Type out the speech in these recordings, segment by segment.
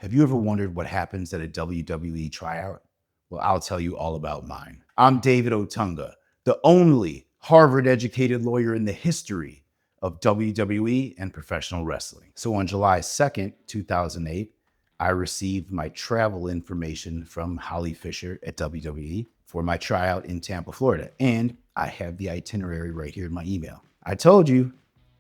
Have you ever wondered what happens at a WWE tryout? Well, I'll tell you all about mine. I'm David Otunga, the only Harvard-educated lawyer in the history of WWE and professional wrestling. So on July 2nd, 2008, I received my travel information from Holly Fisher at WWE for my tryout in Tampa, Florida. And I have the itinerary right here in my email. I told you,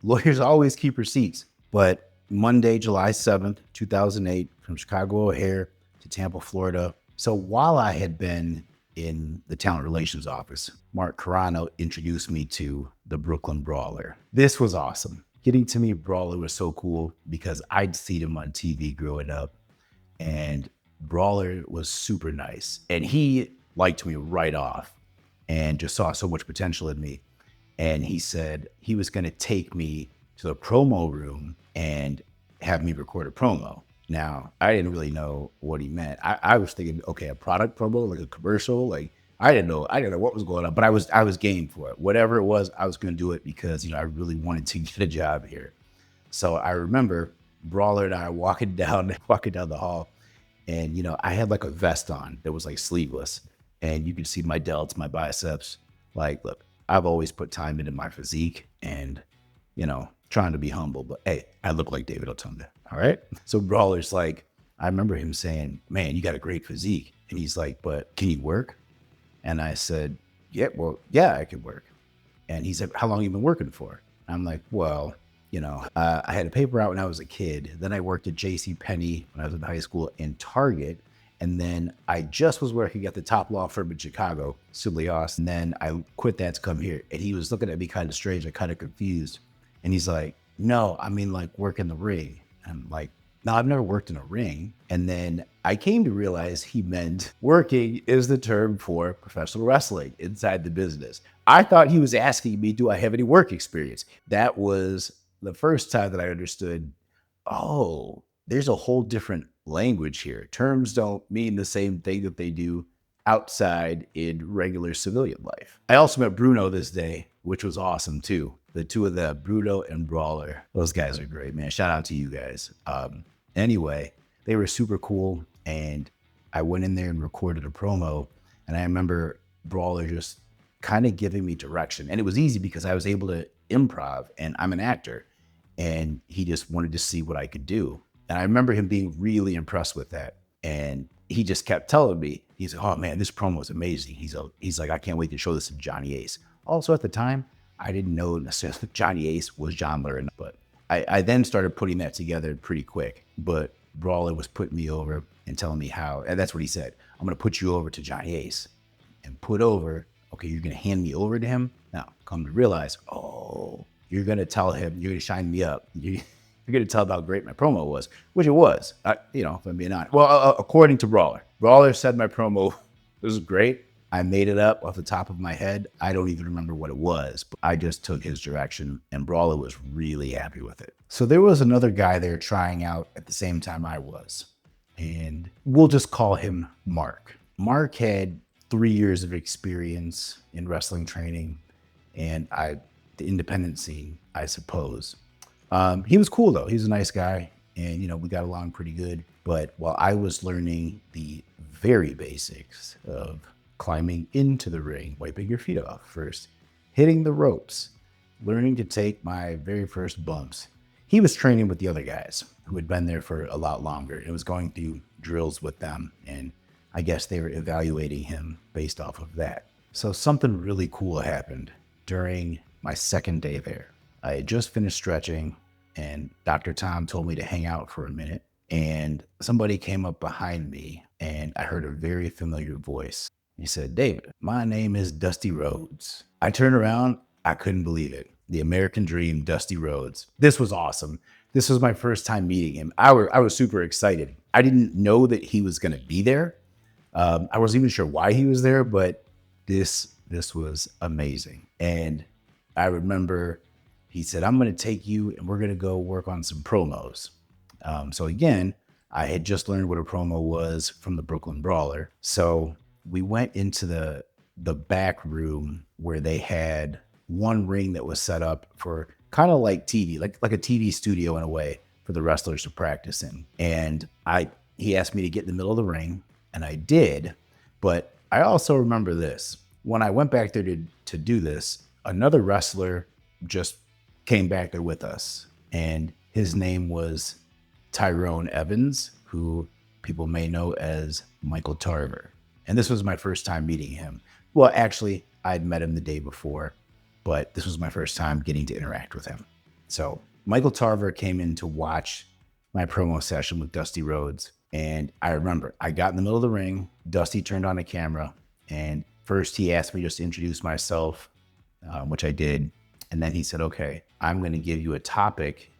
lawyers always keep receipts, but Monday, July 7th, 2008, from Chicago O'Hare to Tampa, Florida. So while I had been in the talent relations office, Mark Carano introduced me to the Brooklyn Brawler. This was awesome. Getting to meet Brawler was so cool because I'd seen him on TV growing up, and Brawler was super nice. And he liked me right off and just saw so much potential in me. And he said he was going to take me to the promo room and have me record a promo. Now, I didn't really know what he meant. I was thinking, okay, a product promo, like a commercial, like I didn't know what was going on, but I was game for it. Whatever it was, I was going to do it because, I really wanted to get a job here. So I remember Brawler and I walking down the hall, and, I had like a vest on that was like sleeveless, and you could see my delts, my biceps. Like, look, I've always put time into my physique and, trying to be humble, but hey, I look like David Otunga. All right. So Brawler's like, I remember him saying, man, you got a great physique. And he's like, but can you work? And I said, yeah, I can work. And he said, how long have you been working for? I'm like, well, I had a paper out when I was a kid. Then I worked at JCPenney when I was in high school and Target. And then I just was working at the top law firm in Chicago, Sulios. And then I quit that to come here. And he was looking at me kind of strange, like kind of confused. And he's like, no, I mean like work in the ring. And I'm like, no, I've never worked in a ring. And then I came to realize he meant working is the term for professional wrestling inside the business. I thought he was asking me, do I have any work experience? That was the first time that I understood, oh, there's a whole different language here. Terms don't mean the same thing that they do outside in regular civilian life. I also met Bruno this day, which was awesome too. The two of them, Bruno and Brawler, those guys are great, man. Shout out to you guys. Anyway, they were super cool, and I went in there and recorded a promo, and I remember Brawler just kind of giving me direction. And it was easy because I was able to improv, and I'm an actor, and he just wanted to see what I could do. And I remember him being really impressed with that. And he just kept telling me, he's like, oh man, this promo is amazing. He's like, I can't wait to show this to Johnny Ace. Also at the time, I didn't know necessarily Johnny Ace was John Lerner, but I then started putting that together pretty quick. But Brawler was putting me over and telling me how, and that's what he said. I'm going to put you over to Johnny Ace and put over, okay, you're going to hand me over to him. Now, come to realize, oh, you're going to tell him, you're going to shine me up. You're going to tell about how great my promo was, which it was, if I'm being honest. Well, according to Brawler said my promo was great. I made it up off the top of my head. I don't even remember what it was, but I just took his direction, and Brawler was really happy with it. So there was another guy there trying out at the same time I was, and we'll just call him Mark. Mark had 3 years of experience in wrestling training and the independent scene, I suppose. He was cool though. He was a nice guy, and we got along pretty good. But while I was learning the very basics of climbing into the ring, wiping your feet off first, hitting the ropes, learning to take my very first bumps, he was training with the other guys who had been there for a lot longer. It was going through drills with them, and I guess they were evaluating him based off of that. So something really cool happened during my second day there. I had just finished stretching, and Dr. Tom told me to hang out for a minute, and somebody came up behind me, and I heard a very familiar voice. He said, David, my name is Dusty Rhodes. I turned around. I couldn't believe it. The American Dream, Dusty Rhodes. This was awesome. This was my first time meeting him. I was super excited. I didn't know that he was going to be there. I wasn't even sure why he was there, but this was amazing. And I remember he said, I'm going to take you and we're going to go work on some promos. So again, I had just learned what a promo was from the Brooklyn Brawler. So we went into the back room where they had one ring that was set up for kind of like TV, like a TV studio in a way for the wrestlers to practice in. And I he asked me to get in the middle of the ring, and I did. But I also remember this. When I went back there to do this, another wrestler just came back there with us, and his name was Tyrone Evans, who people may know as Michael Tarver. And this was my first time meeting him. Well, actually, I'd met him the day before, but this was my first time getting to interact with him. So Michael Tarver came in to watch my promo session with Dusty Rhodes. And I remember I got in the middle of the ring. Dusty turned on the camera. And first he asked me just to introduce myself, which I did. And then he said, okay, I'm going to give you a topic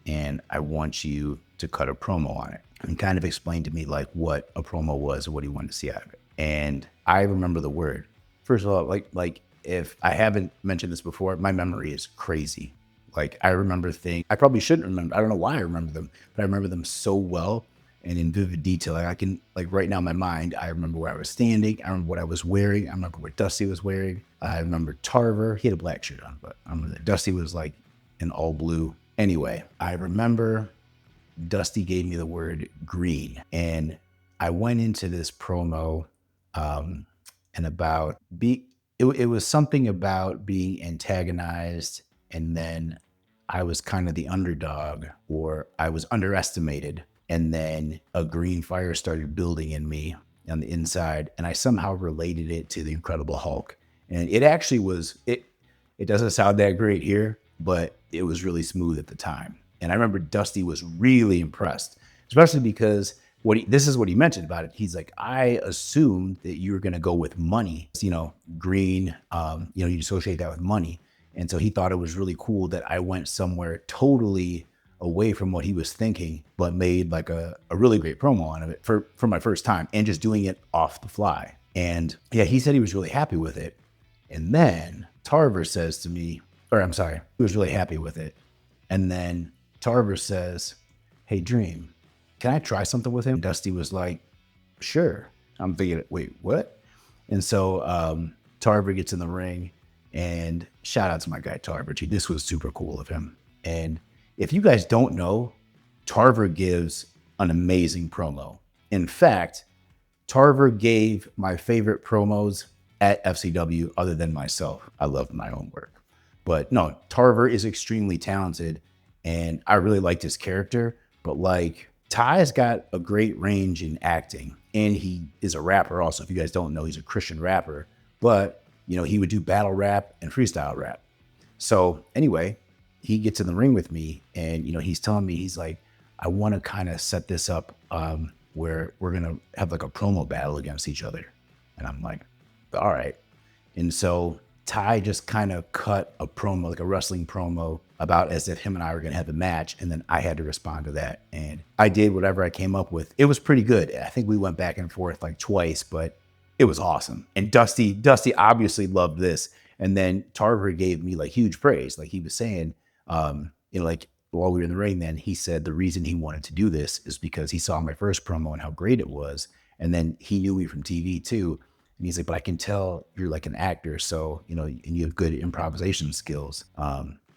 and I want you to cut a promo on it. And kind of explained to me like what a promo was and what he wanted to see out of it. And I remember the word. First of all, like if I haven't mentioned this before, my memory is crazy. Like I remember things I probably shouldn't remember. I don't know why I remember them, but I remember them so well and in vivid detail. Like I can, like right now in my mind, I remember where I was standing. I remember what I was wearing. I remember what Dusty was wearing. I remember Tarver. He had a black shirt on, but I remember that Dusty was like in all blue. Anyway, I remember Dusty gave me the word green, and I went into this promo and about it was something about being antagonized, and then I was kind of the underdog, or I was underestimated, and then a green fire started building in me on the inside, and I somehow related it to the Incredible Hulk. And it actually was, it doesn't sound that great here, but it was really smooth at the time. And I remember Dusty was really impressed, especially because this is what he mentioned about it. He's like, I assumed that you were going to go with money, green, you associate that with money. And so he thought it was really cool that I went somewhere totally away from what he was thinking, but made like a really great promo on it for my first time and just doing it off the fly. And yeah, he said he was really happy with it. And then Tarver says to me, he was really happy with it. And then Tarver says, hey, Dream, can I try something with him? Dusty was like, sure. I'm thinking, wait, what? And so Tarver gets in the ring, and shout out to my guy Tarver. This was super cool of him. And if you guys don't know, Tarver gives an amazing promo. In fact, Tarver gave my favorite promos at FCW other than myself. I love my own work. But no, Tarver is extremely talented, and I really liked his character. But like, Ty's got a great range in acting, and he is a rapper also. If you guys don't know, he's a Christian rapper, but he would do battle rap and freestyle rap. So anyway, he gets in the ring with me, and he's telling me, he's like, I want to kind of set this up where we're going to have like a promo battle against each other. And I'm like, all right. And so Ty just kind of cut a promo, like a wrestling promo, about as if him and I were going to have a match. And then I had to respond to that. And I did whatever I came up with. It was pretty good. I think we went back and forth like twice, but it was awesome. And Dusty obviously loved this. And then Tarver gave me like huge praise. Like he was saying, like while we were in the ring, then he said the reason he wanted to do this is because he saw my first promo and how great it was. And then he knew me from TV too. And he's like, but I can tell you're like an actor. So, and you have good improvisation skills.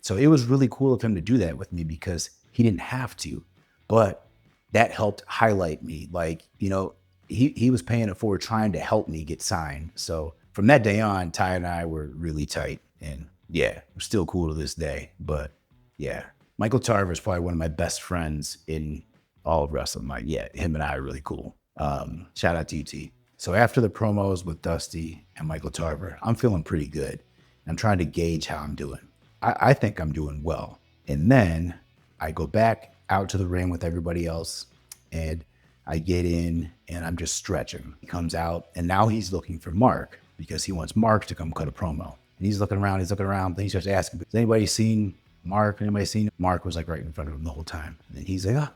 So it was really cool of him to do that with me because he didn't have to, but that helped highlight me. Like, he was paying it forward, trying to help me get signed. So from that day on, Ty and I were really tight, and yeah, we're still cool to this day. But yeah, Michael Tarver is probably one of my best friends in all of wrestling. Like, yeah, him and I are really cool. Shout out to UT. So after the promos with Dusty and Michael Tarver, I'm feeling pretty good. I'm trying to gauge how I'm doing. I think I'm doing well. And then I go back out to the ring with everybody else, and I get in and I'm just stretching. He comes out, and now he's looking for Mark because he wants Mark to come cut a promo. And he's looking around, then he starts asking, has anybody seen Mark? Anybody seen him? Mark was like right in front of him the whole time. And then he's like,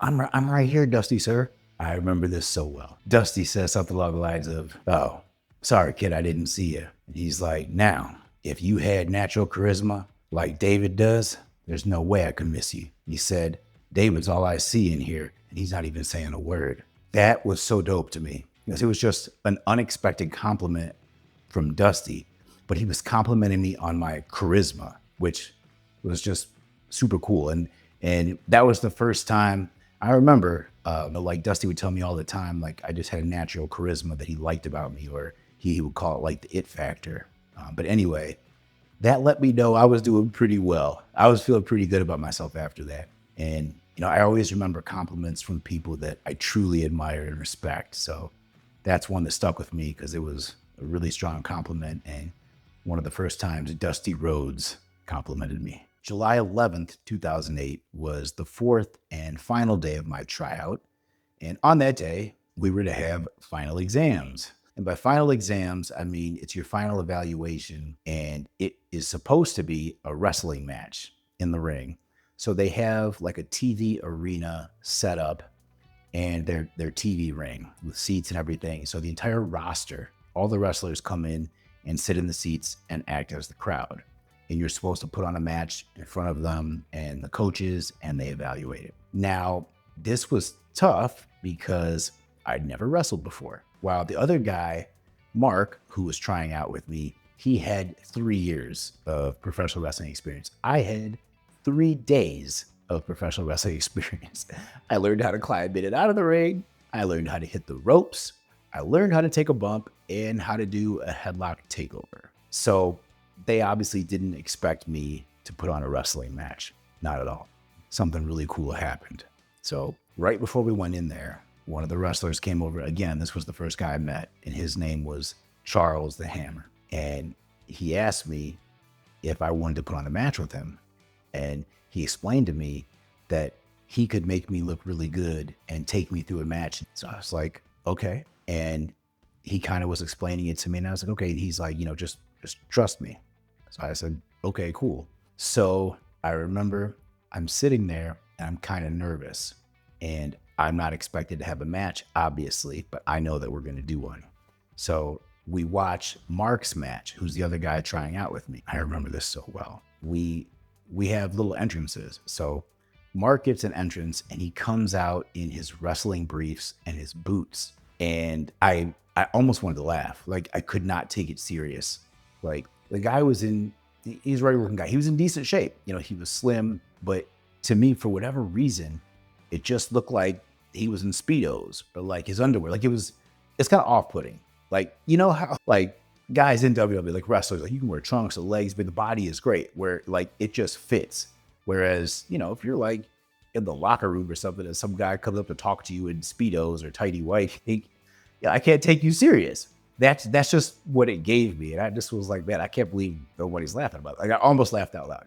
I'm right here, Dusty, sir. I remember this so well. Dusty says something along the lines of, oh, sorry, kid, I didn't see you. And he's like, now, if you had natural charisma like David does, there's no way I could miss you. He said, David's all I see in here, and he's not even saying a word. That was so dope to me because it was just an unexpected compliment from Dusty, but he was complimenting me on my charisma, which was just super cool. And that was the first time I remember, like Dusty would tell me all the time, like I just had a natural charisma that he liked about me, or he would call it like the it factor. But anyway, that let me know I was doing pretty well. I was feeling pretty good about myself after that. And, I always remember compliments from people that I truly admire and respect. So that's one that stuck with me because it was a really strong compliment. And one of the first times Dusty Rhodes complimented me. July 11th, 2008 was the fourth and final day of my tryout. And on that day, we were to have final exams. And by final exams, I mean it's your final evaluation, and it is supposed to be a wrestling match in the ring. So they have like a TV arena set up and their TV ring with seats and everything. So the entire roster, all the wrestlers come in and sit in the seats and act as the crowd. And you're supposed to put on a match in front of them and the coaches, and they evaluate it. Now, this was tough because I'd never wrestled before. While the other guy, Mark, who was trying out with me, he had 3 years of professional wrestling experience. I had 3 days of professional wrestling experience. I learned how to climb in and out of the ring. I learned how to hit the ropes. I learned how to take a bump and how to do a headlock takeover. So they obviously didn't expect me to put on a wrestling match. Not at all. Something really cool happened. So right before we went in there, one of the wrestlers came over. Again, this was the first guy I met, and his name was Charles the Hammer. And he asked me if I wanted to put on a match with him. And he explained to me that he could make me look really good and take me through a match. So I was like, okay. And he kind of was explaining it to me, and I was like, okay. He's like, just trust me. So I said, okay, cool. So I remember I'm sitting there and I'm kind of nervous, and I'm not expected to have a match, obviously, but I know that we're going to do one. So we watch Mark's match, who's the other guy trying out with me. I remember this so well. We have little entrances. So Mark gets an entrance and he comes out in his wrestling briefs and his boots. And I almost wanted to laugh. Like, I could not take it serious. Like, the guy he's a regular looking guy. He was in decent shape. He was slim, but to me, for whatever reason, it just looked like he was in Speedos or like his underwear. Like, it's kind of off-putting. Like, how like guys in WWE, like wrestlers, like you can wear trunks or legs, but the body is great where like it just fits. Whereas, if you're like in the locker room or something and some guy comes up to talk to you in Speedos or tighty white, I can't take you serious. That's just what it gave me. And I just was like, man, I can't believe nobody's laughing about it. Like, I almost laughed out loud.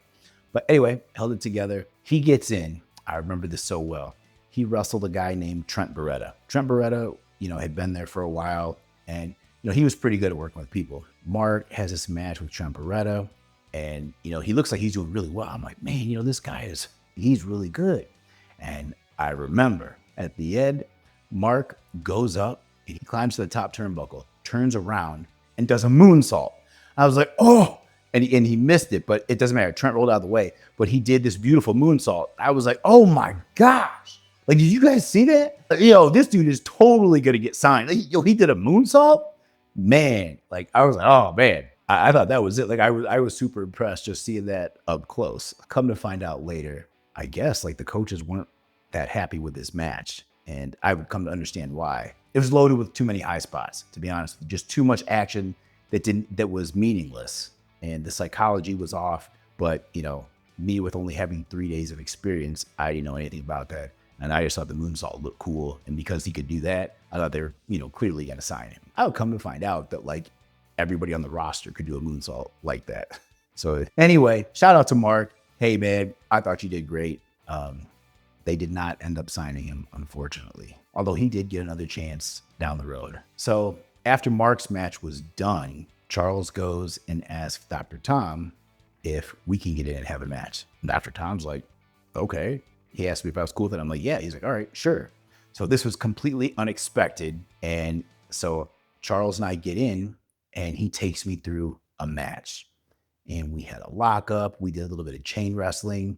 But anyway, held it together. He gets in. I remember this so well. He wrestled a guy named Trent Beretta. Trent Beretta, had been there for a while. And, he was pretty good at working with people. Mark has this match with Trent Beretta. And, he looks like he's doing really well. I'm like, man, this guy he's really good. And I remember at the end, Mark goes up and he climbs to the top turnbuckle, turns around and does a moonsault. I was like, oh, and he missed it, but it doesn't matter. Trent rolled out of the way, but he did this beautiful moonsault. I was like, oh my gosh. Like, did you guys see that? Like, this dude is totally going to get signed. Like, he did a moonsault? Man, like, I was like, oh man. I thought that was it. Like, I was super impressed just seeing that up close. Come to find out later, I guess like the coaches weren't that happy with this match, and I would come to understand why. It was loaded with too many high spots, to be honest. Just too much action that was meaningless, and the psychology was off. But me with only having 3 days of experience, I didn't know anything about that, and I just thought the moonsault looked cool. And because he could do that, I thought they were clearly gonna sign him. I would come to find out that like everybody on the roster could do a moonsault like that. So anyway, shout out to Mark. Hey man, I thought you did great. They did not end up signing him, unfortunately, although he did get another chance down the road. So after Mark's match was done, Charles goes and asks Dr. Tom if we can get in and have a match. And Dr. Tom's like, okay. He asked me if I was cool with it. I'm like, yeah. He's like, all right, sure. So this was completely unexpected. And so Charles and I get in, and he takes me through a match. And we had a lockup. We did a little bit of chain wrestling.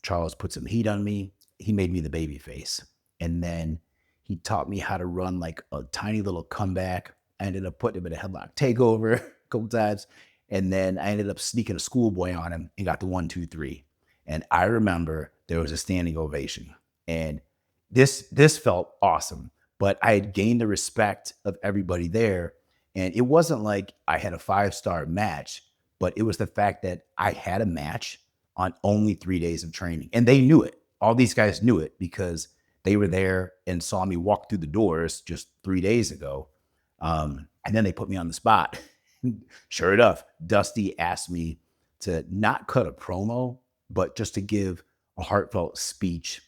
Charles put some heat on me. He made me the baby face. And then he taught me how to run like a tiny little comeback. I ended up putting him in a headlock takeover a couple times. And then I ended up sneaking a schoolboy on him and got the 1, 2, 3. And I remember there was a standing ovation. And this felt awesome. But I had gained the respect of everybody there. And it wasn't like I had a 5-star match, but it was the fact that I had a match on only 3 days of training. And they knew it. All these guys knew it because they were there and saw me walk through the doors just 3 days ago. And then they put me on the spot. Sure enough, Dusty asked me to not cut a promo, but just to give a heartfelt speech,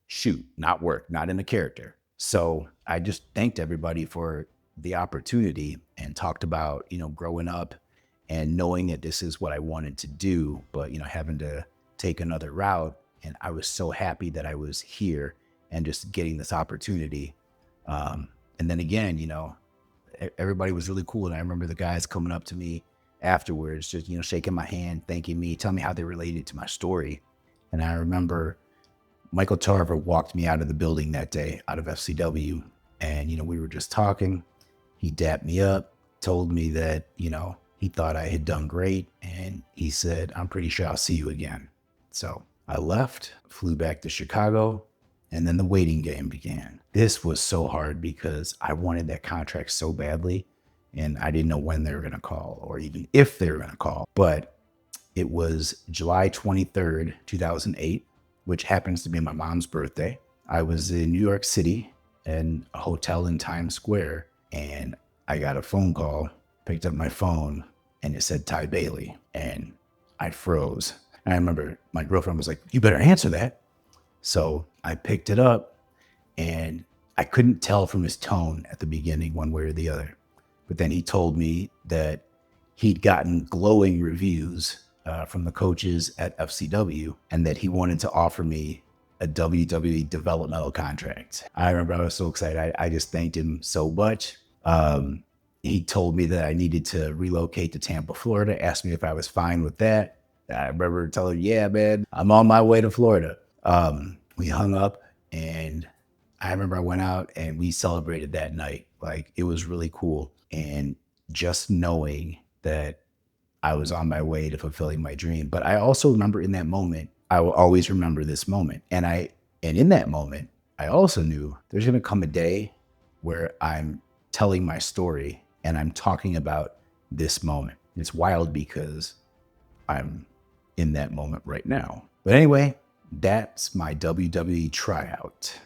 shoot, not work, not in a character. So I just thanked everybody for the opportunity and talked about, growing up and knowing that this is what I wanted to do, but, having to take another route. And I was so happy that I was here and just getting this opportunity. And then again, everybody was really cool. And I remember the guys coming up to me afterwards, just, shaking my hand, thanking me, telling me how they related to my story. And I remember Michael Tarver walked me out of the building that day, out of FCW. And, we were just talking. He dapped me up, told me that, he thought I had done great. And he said, I'm pretty sure I'll see you again. So I left, flew back to Chicago, and then the waiting game began. This was so hard because I wanted that contract so badly, and I didn't know when they were going to call or even if they were going to call. But it was July 23rd, 2008, which happens to be my mom's birthday. I was in New York City in a hotel in Times Square, and I got a phone call, picked up my phone, and it said Ty Bailey, and I froze. And I remember my girlfriend was like, you better answer that. So I picked it up, and I couldn't tell from his tone at the beginning one way or the other. But then he told me that he'd gotten glowing reviews from the coaches at FCW and that he wanted to offer me a WWE developmental contract. I remember I was so excited. I just thanked him so much. He told me that I needed to relocate to Tampa, Florida, asked me if I was fine with that. I remember telling him, yeah, man, I'm on my way to Florida. We hung up, and I remember I went out and we celebrated that night. Like, it was really cool. And just knowing that I was on my way to fulfilling my dream. But I also remember in that moment, I will always remember this moment. And in that moment, I also knew there's going to come a day where I'm telling my story and I'm talking about this moment. It's wild because I'm in that moment right now. But anyway, that's my WWE tryout.